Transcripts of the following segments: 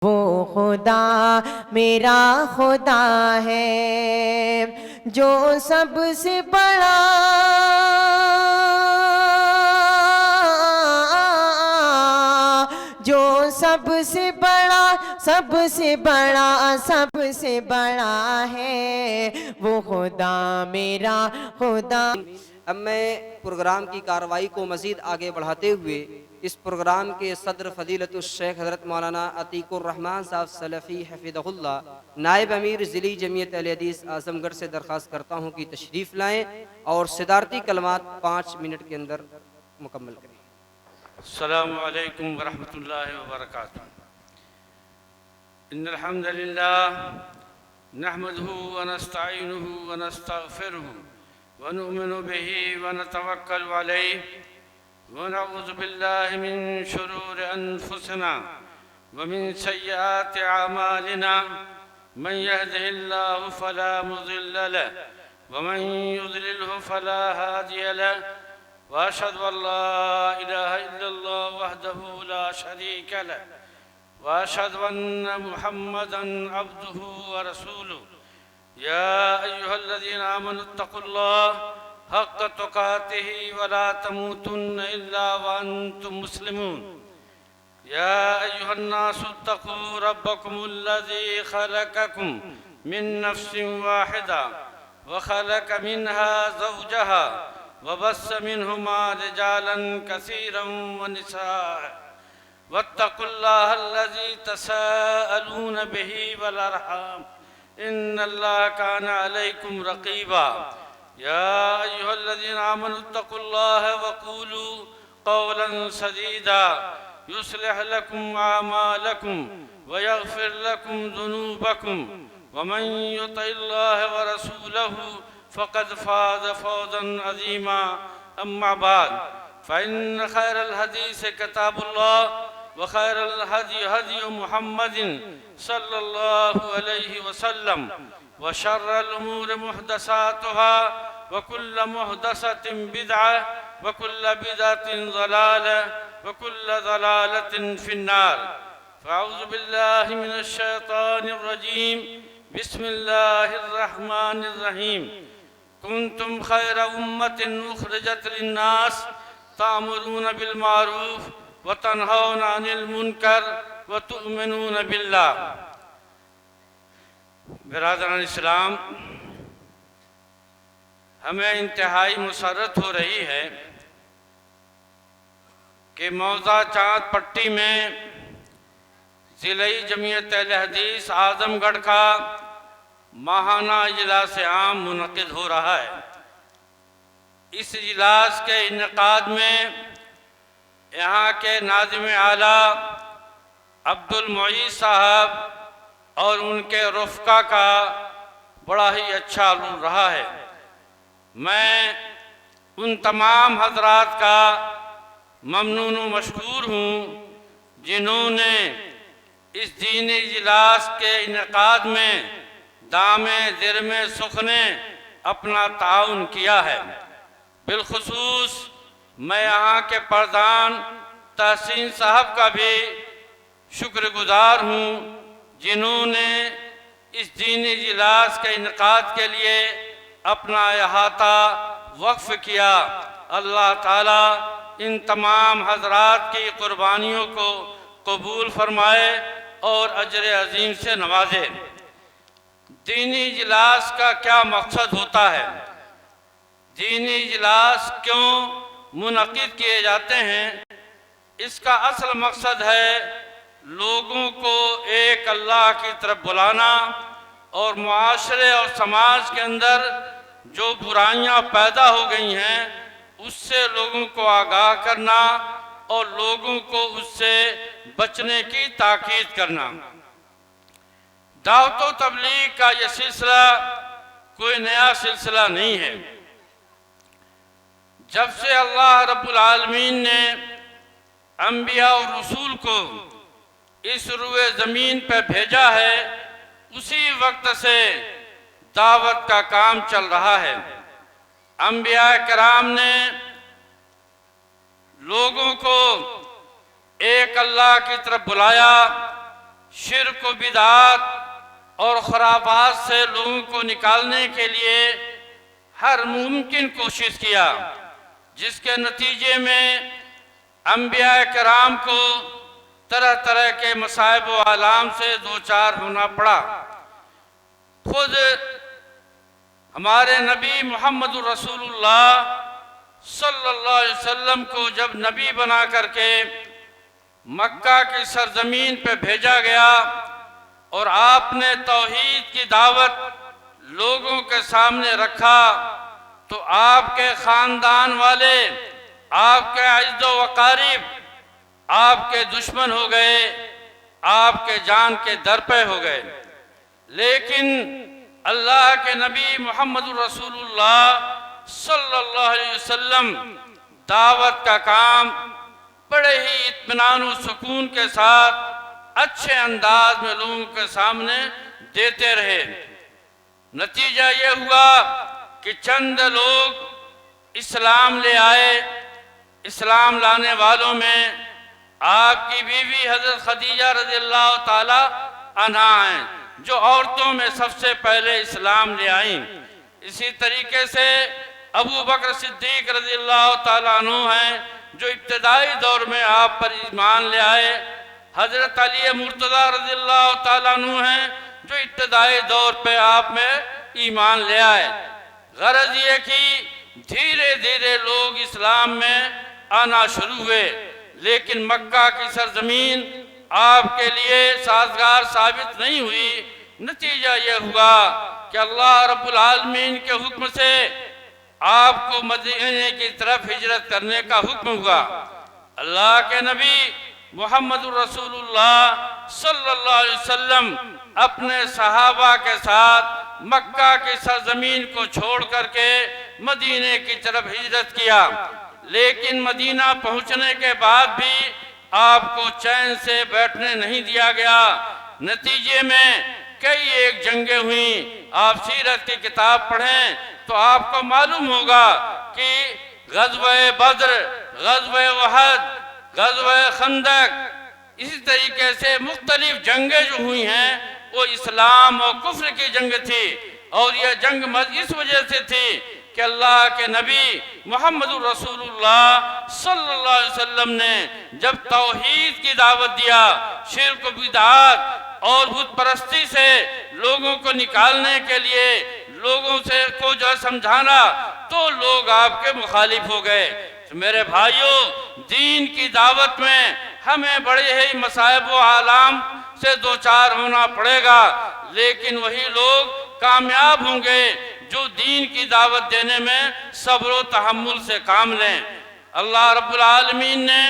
وہ خدا میرا خدا ہے جو سب سے بڑا، جو سب سے بڑا، سب سے بڑا، سب سے بڑا ہے وہ خدا میرا خدا۔ اب میں پروگرام کی کارروائی کو مزید آگے بڑھاتے ہوئے اس پروگرام کے صدر فضیلت الشیخ حضرت مولانا عتیق الرحمن صاحب سلفی حفظہ اللہ، نائب امیر ضلعی جمعیت اہل حدیث اعظم گڑھ سے درخواست کرتا ہوں کہ تشریف لائیں اور صدارتی کلمات 5 منٹ کے اندر مکمل کریں۔ السلام علیکم ورحمۃ اللہ وبرکاتہ۔ ان الحمد للہ نحمده ونستعینه ونستغفره ونؤمن به ونتوکل علیہ ونعوذ باللہ من شرور انفسنا ومن سیئات اعمالنا من يهده الله فلا مضل له ومن يضلله فلا هادي له وأشهد أن لا إله إلا الله وحده لا شريك له وأشهد أن محمدًا عبده ورسوله يا أيها الذين آمنوا اتقوا الله حق تقاته ولا تموتن إلا وأنتم مسلمون يا أيها الناس اتقوا ربكم الذي خلقكم من نفس واحدة وخلق منها زوجها وبث منهما رجالا كثيرا ونساء واتقوا الله الذي تساءلون به والأرحام إن الله كان عليكم رقيبا يا أيها الذين آمنوا اتقوا الله وقولوا قولا سديدا يصلح لكم أعمالكم ويغفر لكم ذنوبكم ومن يطع الله ورسوله فقد فاز فوزا عظيما أما بعد فإن خير الحديث كتاب الله وخير الهدي هدي محمد صلى الله عليه وسلم وشر الأمور محدثاتها وكل محدثة بدعة وكل بدعة ضلالة وكل ضلالة في النار فأعوذ بالله من الشيطان الرجيم بسم الله الرحمن الرحيم كنتم خير أمة أخرجت للناس تأمرون بالمعروف وتنهون عن المنكر وتؤمنون بالله۔ برادران اسلام، ہمیں انتہائی مسرت ہو رہی ہے کہ موضع چاند پٹی میں ضلعی جمعیت اہل حدیث اعظم گڑھ کا ماہانہ اجلاس عام منعقد ہو رہا ہے۔ اس اجلاس کے انعقاد میں یہاں کے ناظم اعلیٰ عبد المعیز صاحب اور ان کے رفقا کا بڑا ہی اچھا رول رہا ہے۔ میں ان تمام حضرات کا ممنون و مشکور ہوں جنہوں نے اس دینی اجلاس کے انعقاد میں دامِ درم سخنے اپنا تعاون کیا ہے۔ بالخصوص میں یہاں کے پردھان تحسین صاحب کا بھی شکر گزار ہوں جنہوں نے اس دینی اجلاس کے انعقاد کے لیے اپنا احاطہ وقف کیا۔ اللہ تعالیٰ ان تمام حضرات کی قربانیوں کو قبول فرمائے اور اجر عظیم سے نوازے۔ دینی اجلاس کا کیا مقصد ہوتا ہے؟ دینی اجلاس کیوں منعقد کیے جاتے ہیں؟ اس کا اصل مقصد ہے لوگوں کو ایک اللہ کی طرف بلانا اور معاشرے اور سماج کے اندر جو برائیاں پیدا ہو گئی ہیں اس سے لوگوں کو آگاہ کرنا اور لوگوں کو اس سے بچنے کی تاکید کرنا۔ دعوت و تبلیغ کا یہ سلسلہ کوئی نیا سلسلہ نہیں ہے۔ جب سے اللہ رب العالمین نے انبیاء اور رسول کو اس روئے زمین پہ بھیجا ہے اسی وقت سے دعوت کا کام چل رہا ہے۔ انبیاء کرام نے لوگوں کو ایک اللہ کی طرف بلایا شرک و بدعات اور خرافات سے لوگوں کو نکالنے کے لیے ہر ممکن کوشش کیا، جس کے نتیجے میں انبیاء کرام کو طرح طرح کے مصائب و آلام سے دوچار ہونا پڑا۔ خود ہمارے نبی محمد رسول اللہ صلی اللہ علیہ وسلم کو جب نبی بنا کر کے مکہ کی سرزمین پہ بھیجا گیا اور آپ نے توحید کی دعوت لوگوں کے سامنے رکھا، تو آپ کے خاندان والے، آپ کے عزیز و اقارب آپ کے دشمن ہو گئے، آپ کے جان کے در پہ ہو گئے۔ لیکن اللہ کے نبی محمد رسول اللہ صلی اللہ علیہ وسلم دعوت کا کام بڑے ہی اطمینان و سکون کے ساتھ اچھے انداز میں لوگوں کے سامنے دیتے رہے۔ نتیجہ یہ ہوا کہ چند لوگ اسلام لے آئے۔ اسلام لانے والوں میں آپ کی بیوی حضرت خدیجہ رضی اللہ تعالی عنہا ہیں، جو عورتوں میں سب سے پہلے اسلام لے آئیں۔ اسی طریقے سے ابو بکر صدیق رضی اللہ تعالیٰ عنہ ہیں، جو ابتدائی دور میں آپ پر ایمان لے آئے۔ حضرت علی مرتضیٰ رضی اللہ تعالیٰ عنہ ہیں، جو ابتدائی دور پہ آپ میں ایمان لے آئے۔ غرض یہ کہ دھیرے دھیرے لوگ اسلام میں آنا شروع ہوئے، لیکن مکہ کی سرزمین آپ کے لیے سازگار ثابت نہیں ہوئی۔ نتیجہ یہ ہوا کہ اللہ رب العالمین کے حکم سے آپ کو مدینے کی طرف ہجرت کرنے کا حکم ہوا۔ اللہ کے نبی محمد رسول اللہ صلی اللہ علیہ وسلم اپنے صحابہ کے ساتھ مکہ کی سرزمین کو چھوڑ کر کے مدینے کی طرف ہجرت کیا، لیکن مدینہ پہنچنے کے بعد بھی آپ کو چین سے بیٹھنے نہیں دیا گیا۔ نتیجے میں کئی ایک جنگیں ہوئیں۔ آپ سیرت کی کتاب پڑھیں تو آپ کو معلوم ہوگا کہ غزوہ بدر، غزوہ احد، غزوہ خندق، اسی طریقے سے مختلف جنگیں جو ہوئی ہیں وہ اسلام اور کفر کی جنگ تھی، اور یہ جنگ اس وجہ سے تھی کہ اللہ کے نبی محمد رسول اللہ صلی اللہ علیہ وسلم نے جب توحید کی دعوت دیا، شرک و بدعات اور بت پرستی سے لوگوں کو نکالنے کے لیے لوگوں سے کو جو سمجھانا، تو لوگ آپ کے مخالف ہو گئے۔ تو میرے بھائیوں، دین کی دعوت میں ہمیں بڑے ہی مصائب و آلام سے دوچار ہونا پڑے گا، لیکن وہی لوگ کامیاب ہوں گے جو دین کی دعوت دینے میں صبر و تحمل سے کام لیں۔ اللہ رب العالمین نے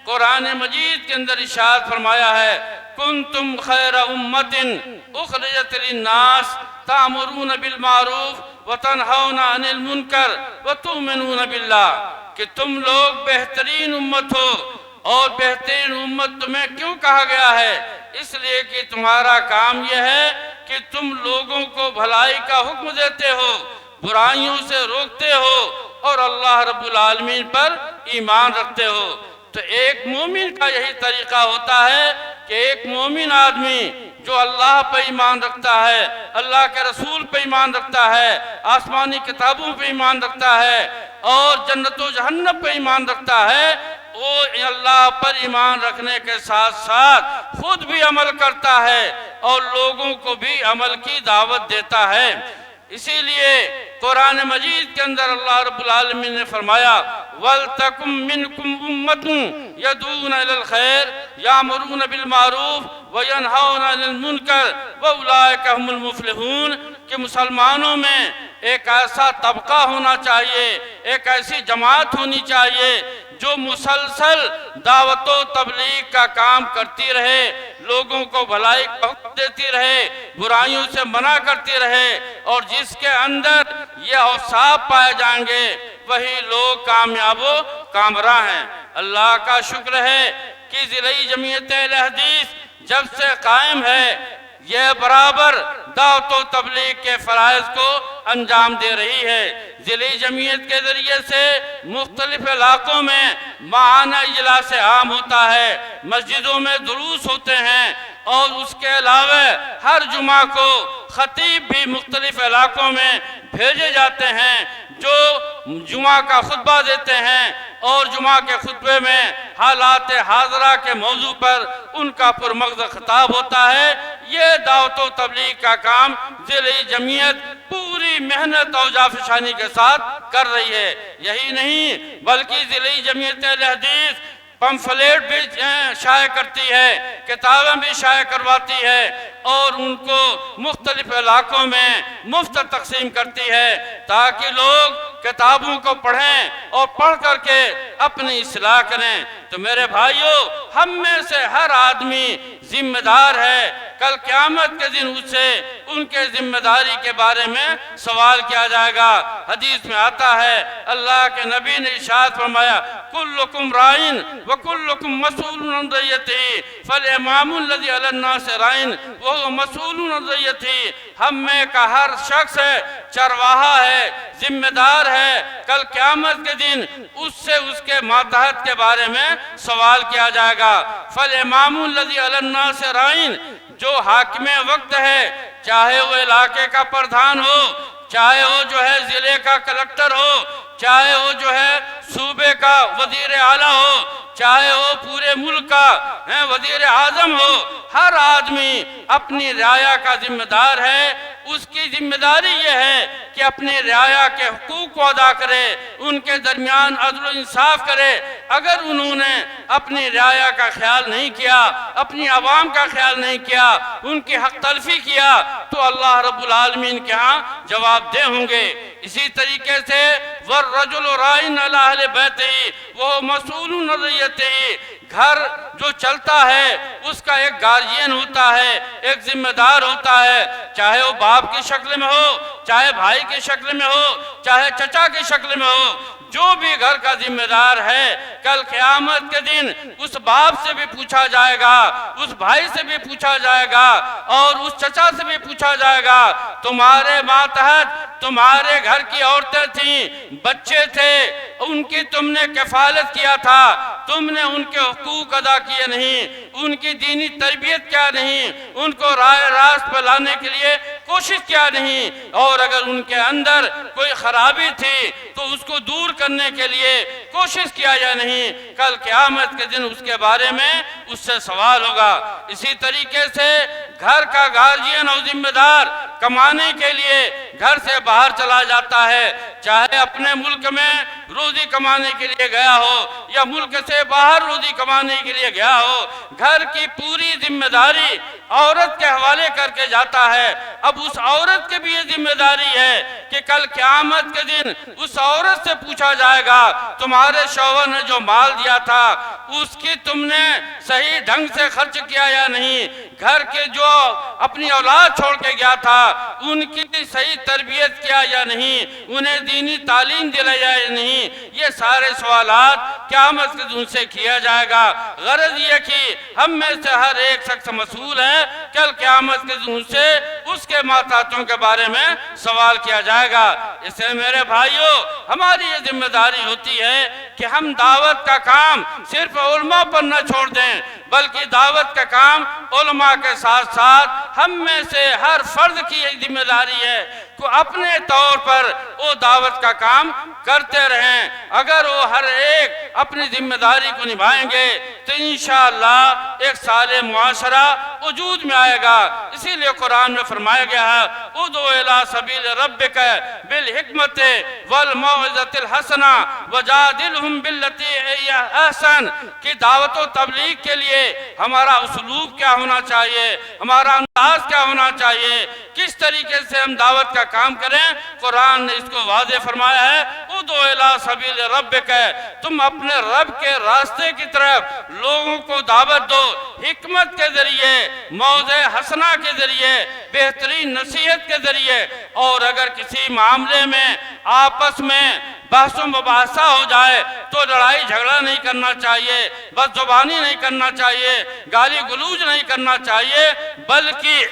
قرآن مجید کے اندر ارشاد فرمایا ہے، کنتم خیر امت اخرجت للناس تأمرون بالمعروف وتنہون عن المنکر وتؤمنون باللہ، کہ تم لوگ بہترین امت ہو، اور بہترین امت تمہیں کیوں کہا گیا ہے؟ اس لیے کہ تمہارا کام یہ ہے کہ تم لوگوں کو بھلائی کا حکم دیتے ہو، برائیوں سے روکتے ہو، اور اللہ رب العالمین پر ایمان رکھتے ہو۔ تو ایک مومن کا یہی طریقہ ہوتا ہے کہ ایک مومن آدمی جو اللہ پہ ایمان رکھتا ہے، اللہ کے رسول پہ ایمان رکھتا ہے، آسمانی کتابوں پہ ایمان رکھتا ہے، اور جنت و جہنم پہ ایمان رکھتا ہے، وہ اللہ پر ایمان رکھنے کے ساتھ ساتھ خود بھی عمل کرتا ہے اور لوگوں کو بھی عمل کی دعوت دیتا ہے۔ اسی لیے قرآن مجید کے اندر اللہ رب العالمین نے فرمایا، وَلْتَكُمْ مِنْكُمْ أُمَّةٌ يَدْعُونَ إِلَى الْخَيْرِ يَأْمُرُونَ بِالْمَعْرُوفِ وَيَنْهَوْنَ عَنِ الْمُنْكَرِ وَأُولَئِكَ هُمُ الْمُفْلِحُونَ، کہ مسلمانوں میں ایک ایسا طبقہ ہونا چاہیے، ایک ایسی جماعت ہونی چاہیے جو مسلسل دعوت و تبلیغ کا کام کرتی رہے، لوگوں کو بھلائی کا حکم دیتی رہے، برائیوں سے منع کرتی رہے، اور جس کے اندر یہ اوصاف پائے جائیں گے وہی لوگ کامیاب و کامراں ہیں۔ اللہ کا شکر ہے کہ ضلعی جمعیت اہل حدیث جب سے قائم ہے، یہ برابر دعوت و تبلیغ کے فرائض کو انجام دے رہی ہے۔ ضلعی جمعیت کے ذریعے سے مختلف علاقوں میں ماہانہ اجلاس عام ہوتا ہے، مسجدوں میں دروس ہوتے ہیں، اور اس کے علاوہ ہر جمعہ کو خطیب بھی مختلف علاقوں میں بھیجے جاتے ہیں جو جمعہ کا خطبہ دیتے ہیں اور جمعہ کے خطبے میں حالات حاضرہ کے موضوع پر ان کا پرمغز خطاب ہوتا ہے۔ یہ دعوت و تبلیغ کا کام ضلعی جمعیت پوری محنت اور جافشانی کے ساتھ کر رہی ہے۔ یہی نہیں بلکہ ضلعی جمعیت اہل حدیث پمفلیٹ بھی شائع کرتی ہے، کتابیں بھی شائع کرواتی ہے اور ان کو مختلف علاقوں میں مفت تقسیم کرتی ہے تاکہ لوگ کتابوں کو پڑھیں اور پڑھ کر کے اپنی اصلاح کریں۔ تو میرے بھائیوں، ہم میں سے ہر آدمی ذمہ دار ہے۔ کل قیامت کے دن اس سے ان کے ذمہ داری کے بارے میں سوال کیا جائے گا۔ حدیث میں آتا ہے، اللہ کے نبی نے ارشاد فرمایا، کلکم رائن وکلکم مسئول عن رعیتہ فالامام الذی علی الناس رائن وہو مسئول عن رعیتہ۔ ہم میں کا ہر شخص ہے چرواہا ہے، ذمہ دار ہے۔ کل قیامت کے دن اس سے اس کے ماتحت کے بارے میں سوال کیا جائے گا۔ فالامام الذی علی الناس رائن، جو حاکم وقت ہے، چاہے وہ علاقے کا پردھان ہو، چاہے وہ جو ہے ضلع کا کلکٹر ہو، چاہے وہ جو ہے صوبے کا وزیر اعلیٰ ہو، چاہے وہ پورے ملک کا وزیر اعظم ہو، ہر آدمی اپنی رعایا کا ذمہ دار ہے۔ اس کی ذمہ داری یہ ہے کہ اپنے رعایا کے حقوق کو ادا کرے، ان کے درمیان عدل و انصاف کرے۔ اگر انہوں نے اپنی رعایا کا خیال نہیں کیا، اپنی عوام کا خیال نہیں کیا، ان کی حق تلفی کیا، تو اللہ رب العالمین کے ہاں جواب دہ ہوں گے۔ اسی طریقے سے وَالرَّجُلُ رَائِنَ عَلَىٰ أَهْلِ بَيْتِهِ وَهُوَ مَسْئُولٌ عَن رَعِيَّتِهِ۔ گھر جو چلتا ہے اس کا ایک گارجین ہوتا ہے، ایک ذمہ دار ہوتا ہے، چاہے وہ باپ کی شکل میں ہو، چاہے بھائی کی شکل میں ہو، چاہے چچا کی شکل میں ہو، جو بھی گھر کا ذمہ دار ہے، کل قیامت کے دن اس باپ سے بھی پوچھا جائے گا، اس بھائی سے بھی پوچھا جائے گا اور اس چچا سے بھی پوچھا جائے گا، تمہارے ماتحت تمہارے گھر کی عورتیں تھیں، بچے تھے، ان کی تم نے کفالت کیا تھا، تم نے ان کے حقوق ادا کیے نہیں، ان کی دینی تربیت کیا نہیں، ان کو راہ راست پر لانے کے لیے کوشش کیا نہیں، اور اگر ان کے اندر کوئی خرابی تھی تو اس کو دور کرنے کے لیے کوشش کیا یا نہیں، کل قیامت کے دن اس کے بارے میں اس سے سوال ہوگا۔ اسی طریقے سے گھر کا گارجین اور ذمہ دار کمانے کے لیے گھر سے باہر چلا جاتا ہے، چاہے اپنے ملک میں روزی کمانے کے لیے گیا ہو یا ملک سے باہر روزی کمانے کے لیے گیا ہو، گھر کی پوری ذمہ داری عورت کے حوالے کر کے جاتا ہے۔ اب اس عورت کی بھی یہ ذمہ داری ہے کہ کل قیامت کے دن اس عورت سے پوچھا جائے گا، تمہارے شوہر نے جو مال دیا تھا اس کی تم نے صحیح ڈھنگ سے خرچ کیا یا نہیں، گھر کے جو اپنی اولاد چھوڑ کے گیا تھا ان کی صحیح تربیت کیا یا نہیں، انہیں دینی تعلیم دلایا یا نہیں، یہ سارے سوالات قیامت کے دن سے کیا جائے گا۔ غرض یہ کہ ہم میں سے ہر ایک شخص مسئول ہے، کل قیامت کے دن سے اس کے ماتحتوں کے بارے میں سوال کیا جائے گا۔ اس سے میرے بھائیوں، ہماری یہ ذمہ داری ہوتی ہے کہ ہم دعوت کا کام صرف علماء پر نہ چھوڑ دیں، بلکہ دعوت کا کام علماء کے ساتھ ساتھ ہم میں سے ہر فرد کی یہ ذمہ داری ہے کہ اپنے طور پر وہ دعوت کا کام کرتے رہیں۔ اگر وہ ہر ایک اپنی ذمہ داری کو نبھائیں گے تو انشاءاللہ ایک صالح معاشرہ وجود میں آئے گا۔ اسی لیے قرآن میں فرمایا گیا ہے، ادعو الی سبیل ربک بالحکمت والموعظۃ الحسنہ وجادلہم باللتی ہی احسن، کہ دعوت و تبلیغ کے لیے ہمارا اسلوب کیا ہونا چاہیے، ہمارا انداز کیا ہونا چاہیے، کس طریقے سے ہم دعوت کا کام کریں۔ قرآن نے اس کو واضح فرمایا ہے، ادعو الی سبیل ربک، تم اپنے رب کے راستے کی طرف لوگوں کو دعوت دو، حکمت کے ذریعے، موعظہ حسنہ کے ذریعے، بہترین نصیحت کے ذریعے۔ اور اگر کسی معاملے میں آپس میں بحث و مباحثہ ہو جائے تو لڑائی جھگڑا نہیں کرنا چاہیے، بد زبانی نہیں کرنا چاہیے، گالی گلوج نہیں کرنا چاہیے، بلکہ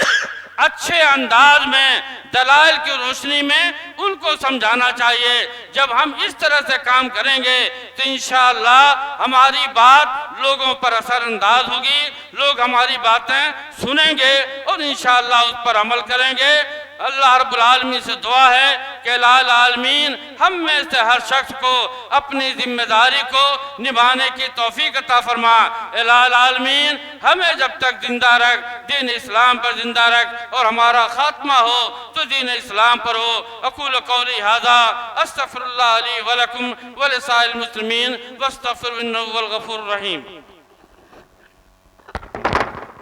اچھے انداز میں دلائل کی روشنی میں ان کو سمجھانا چاہیے۔ جب ہم اس طرح سے کام کریں گے تو انشاءاللہ ہماری بات لوگوں پر اثر انداز ہوگی، لوگ ہماری باتیں سنیں گے اور انشاءاللہ اس پر عمل کریں گے۔ اللہ رب العالمین سے دعا ہے کہ الہ العالمین ہم میں سے ہر شخص کو اپنی ذمہ داری کو نبھانے کی توفیق عطا فرما۔ الہ العالمین ہمیں جب تک زندہ رکھ، دین اسلام پر زندہ رکھ، اور ہمارا خاتمہ ہو تو دین اسلام پر ہو۔ اقول قولی ھذا استغفر اللہ لی ولکم ولسائر المسلمین واستغفروا انہ هو الغفور الرحیم۔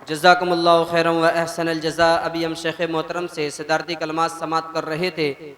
جزاکم اللہ خیرا و احسن الجزاء۔ ابھی ہم شیخ محترم سے صدارتی کلمات سماعت کر رہے تھے۔